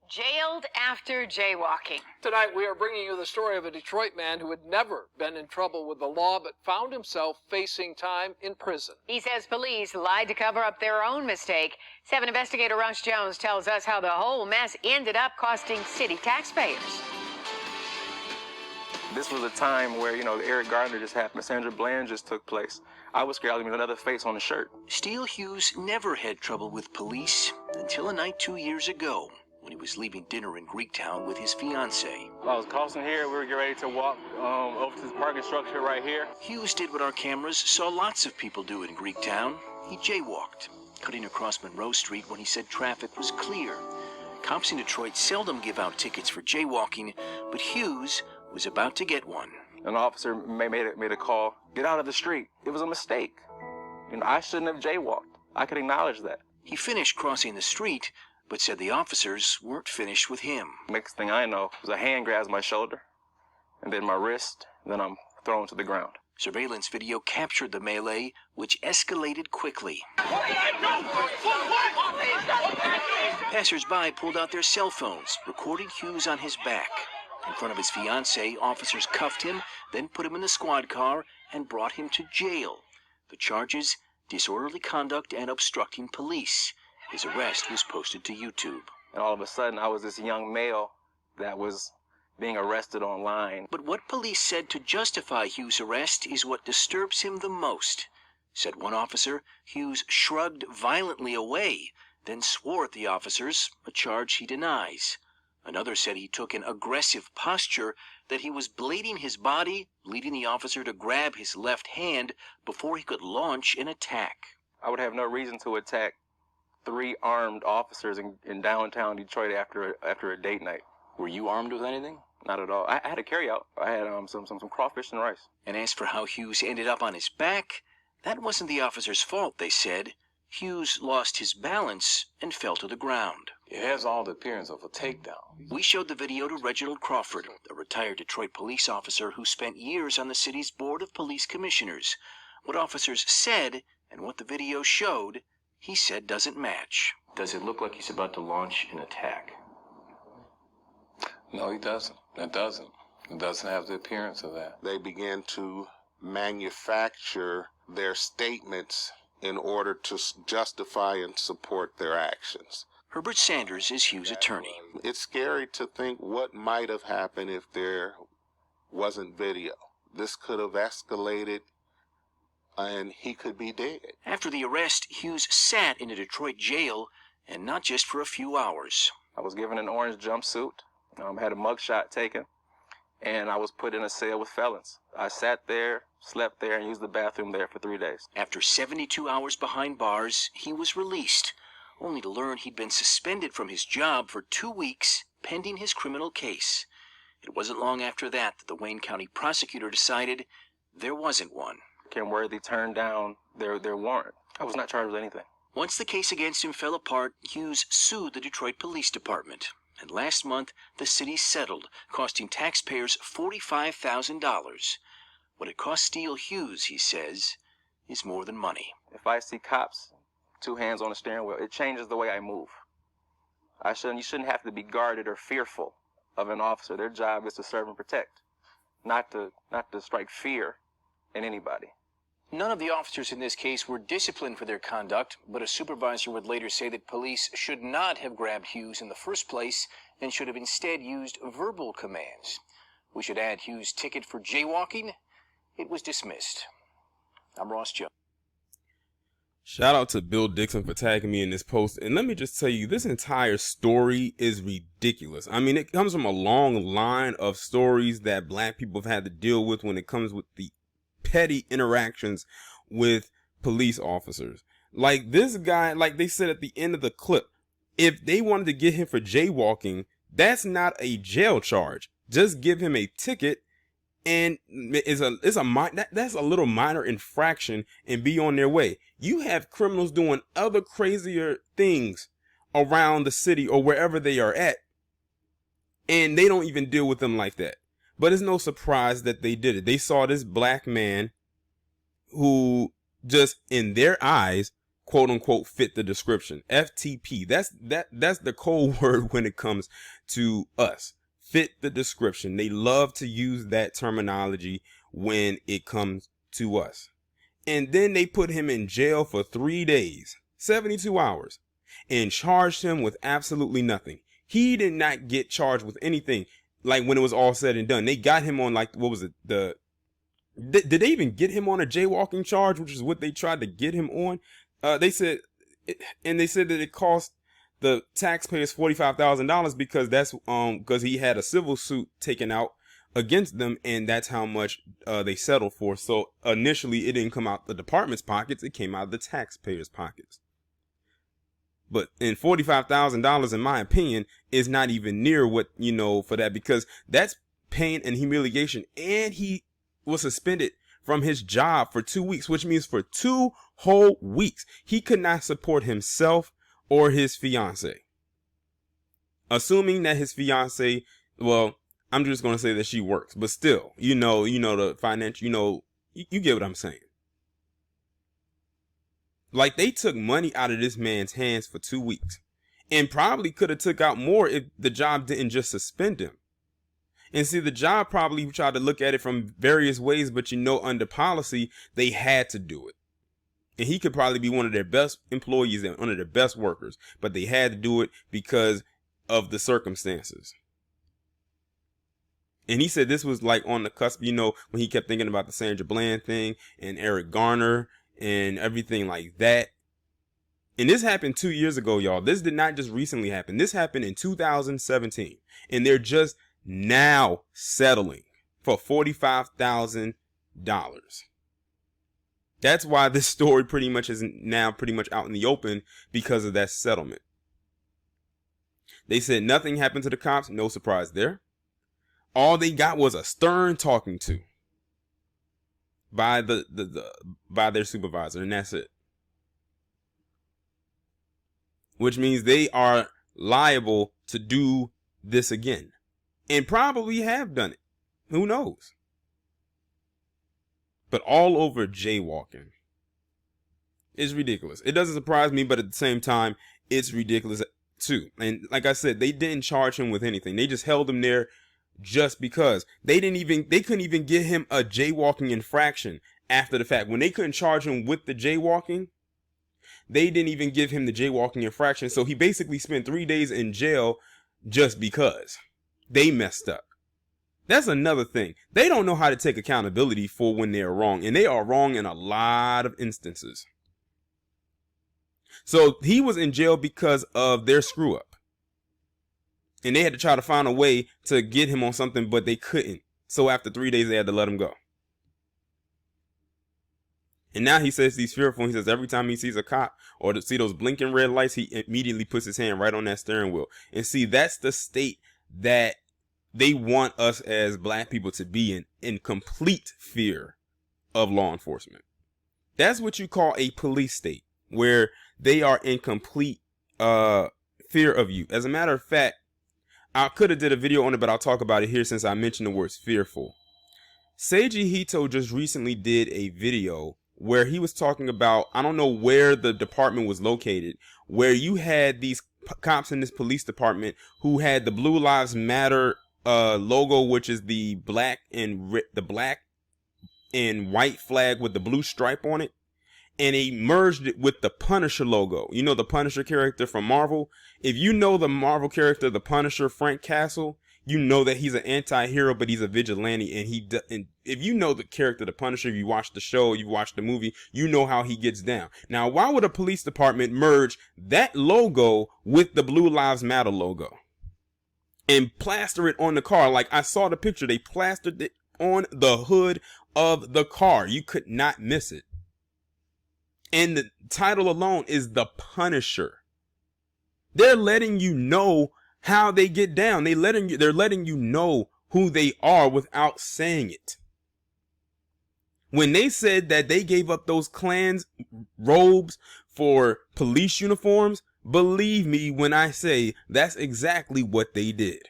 Jailed after jaywalking. Tonight, we are bringing you the story of a Detroit man who had never been in trouble with the law, but found himself facing time in prison. He says police lied to cover up their own mistake. 7 investigator Rush Jones tells us how the whole mess ended up costing city taxpayers. This was a time where, Eric Gardner just happened. Sandra Bland just took place. I was scared I was going to be another face on the shirt. Steele Hughes never had trouble with police until a night 2 years ago, when he was leaving dinner in Greektown with his fiancée. I was crossing here. We were getting ready to walk over to this parking structure right here. Hughes did what our cameras saw lots of people do in Greektown. He jaywalked, cutting across Monroe Street when he said traffic was clear. Cops in Detroit seldom give out tickets for jaywalking, but Hughes was about to get one. An officer made a call, get out of the street. It was a mistake. I shouldn't have jaywalked. I could acknowledge that. He finished crossing the street, but said the officers weren't finished with him. Next thing I know, was a hand grabs my shoulder, and then my wrist, and then I'm thrown to the ground. Surveillance video captured the melee, which escalated quickly. Passers-by pulled out their cell phones, recording Hughes on his back. In front of his fiancée, officers cuffed him, then put him in the squad car and brought him to jail. The charges, disorderly conduct and obstructing police. His arrest was posted to YouTube. And all of a sudden, I was this young male that was being arrested online. But what police said to justify Hughes' arrest is what disturbs him the most. Said one officer, Hughes shrugged violently away, then swore at the officers, a charge he denies. Another said he took an aggressive posture, that he was blading his body, leading the officer to grab his left hand before he could launch an attack. I would have no reason to attack 3 armed officers in downtown Detroit after a date night. Were you armed with anything? Not at all. I had a carry-out. I had some crawfish and rice. And as for how Hughes ended up on his back, that wasn't the officer's fault, they said. Hughes lost his balance and fell to the ground. It has all the appearance of a takedown. We showed the video to Reginald Crawford, a retired Detroit police officer who spent years on the city's Board of Police Commissioners. What officers said and what the video showed, he said doesn't match. Does it look like he's about to launch an attack? No, he doesn't. It doesn't. It doesn't have the appearance of that. They began to manufacture their statements in order to justify and support their actions. Herbert Sanders is Hughes' attorney. It's scary to think what might have happened if there wasn't video. This could have escalated and he could be dead. After the arrest, Hughes sat in a Detroit jail, and not just for a few hours. I was given an orange jumpsuit, had a mugshot taken, and I was put in a cell with felons. I sat there, slept there, and used the bathroom there for 3 days. After 72 hours behind bars, he was released, only to learn he'd been suspended from his job for 2 weeks pending his criminal case. It wasn't long after that the Wayne County prosecutor decided there wasn't one. Ken Worthy turned down their warrant. I was not charged with anything. Once the case against him fell apart, Hughes sued the Detroit Police Department. And last month, the city settled, costing taxpayers $45,000. What it cost Steele Hughes, he says, is more than money. If I see cops, 2 hands on the steering wheel, it changes the way I move. You shouldn't have to be guarded or fearful of an officer. Their job is to serve and protect, not to strike fear in anybody. None of the officers in this case were disciplined for their conduct, but a supervisor would later say that police should not have grabbed Hughes in the first place and should have instead used verbal commands. We should add Hughes' ticket for jaywalking. It was dismissed. I'm Ross Jones. Shout out to Bill Dixon for tagging me in this post. And let me just tell you, this entire story is ridiculous. I mean, it comes from a long line of stories that black people have had to deal with when it comes with the petty interactions with police officers. Like this guy, like they said at the end of the clip, if they wanted to get him for jaywalking, that's not a jail charge. Just give him a ticket, and that's a little minor infraction and be on their way. You have criminals doing other crazier things around the city or wherever they are at, and they don't even deal with them like that. But it's no surprise that they did it. They saw this black man who just in their eyes quote unquote fit the description. FTP. That's the code word when it comes to us. Fit the description. They love to use that terminology when it comes to us. And then they put him in jail for 3 days, 72 hours, and charged him with absolutely nothing. He did not get charged with anything. Like when it was all said and done, they got him on, like, what was it? Did they even get him on a jaywalking charge, which is what they tried to get him on? They said that it cost the taxpayers $45,000 because because he had a civil suit taken out against them, and that's how much they settled for. So initially, it didn't come out the department's pockets; it came out of the taxpayers' pockets. But $45,000, in my opinion, is not even near what, for that, because that's pain and humiliation, and he was suspended from his job for 2 weeks, which means for 2 whole weeks he could not support himself or his fiance. Assuming that his fiance, well, I'm just going to say that she works, but still, the financial, you get what I'm saying. Like, they took money out of this man's hands for 2 weeks, and probably could have took out more if the job didn't just suspend him. And see, the job probably tried to look at it from various ways, but under policy, they had to do it. And he could probably be one of their best employees and one of their best workers, but they had to do it because of the circumstances. And he said this was like on the cusp, when he kept thinking about the Sandra Bland thing and Eric Garner and everything like that. And this happened 2 years ago, y'all. This did not just recently happen. This happened in 2017. And they're just now settling for $45,000. That's why this story pretty much is now pretty much out in the open, because of that settlement. They said nothing happened to the cops. No surprise there. All they got was a stern talking to by by their supervisor, and that's it. Which means they are liable to do this again, and probably have done it. Who knows? But all over jaywalking is ridiculous. It doesn't surprise me, but at the same time, it's ridiculous too. And like I said, they didn't charge him with anything. They just held him there just because. They couldn't even give him a jaywalking infraction after the fact. When they couldn't charge him with the jaywalking, they didn't even give him the jaywalking infraction. So he basically spent 3 days in jail just because they messed up. That's another thing. They don't know how to take accountability for when they're wrong, and they are wrong in a lot of instances. So he was in jail because of their screw up, and they had to try to find a way to get him on something, but they couldn't. So after 3 days, they had to let him go. And now he says he's fearful. He says every time he sees a cop or to see those blinking red lights, he immediately puts his hand right on that steering wheel. And see, that's the state that they want us as black people to be in complete fear of law enforcement. That's what you call a police state, where they are in complete fear of you. As a matter of fact, I could have did a video on it, but I'll talk about it here since I mentioned the words fearful. Seiji Hito just recently did a video where he was talking about, I don't know where the department was located, where you had these cops in this police department who had the Blue Lives Matter logo, which is the black and white flag with the blue stripe on it, and he merged it with the Punisher logo. You know, the Punisher character from Marvel. If you know the Marvel character, the Punisher, Frank Castle, you know that he's an anti-hero, but he's a vigilante. And if you know the character, the Punisher, you watch the show, you watch the movie, you know how he gets down. Now, why would a police department merge that logo with the Blue Lives Matter logo and plaster it on the car? Like, I saw the picture. They plastered it on the hood of the car. You could not miss it. And the title alone is The Punisher. They're letting you know how they get down. They're letting you know who they are without saying it. When they said that they gave up those Klans robes for police uniforms, believe me when I say that's exactly what they did.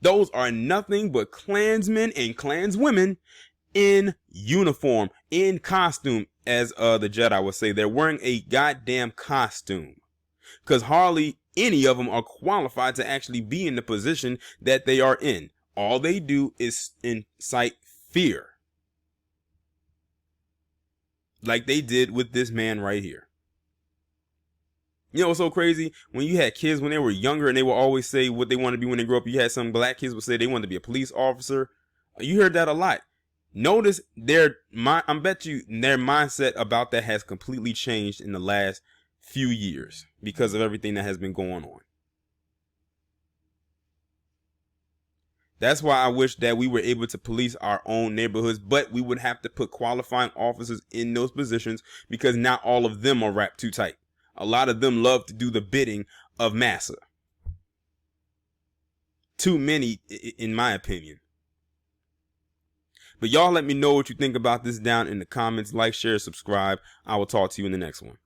Those are nothing but Klansmen and Klanswomen in uniform, in costume, as the Jedi would say. They're wearing a goddamn costume, because hardly any of them are qualified to actually be in the position that they are in. All they do is incite fear, like they did with this man right here. You know what's so crazy? When you had kids when they were younger and they would always say what they want to be when they grow up. You had some black kids would say they wanted to be a police officer. You heard that a lot. Notice I bet you their mindset about that has completely changed in the last few years because of everything that has been going on. That's why I wish that we were able to police our own neighborhoods, but we would have to put qualifying officers in those positions because not all of them are wrapped too tight. A lot of them love to do the bidding of massa. Too many, in my opinion. But y'all let me know what you think about this down in the comments. Like, share, subscribe. I will talk to you in the next one.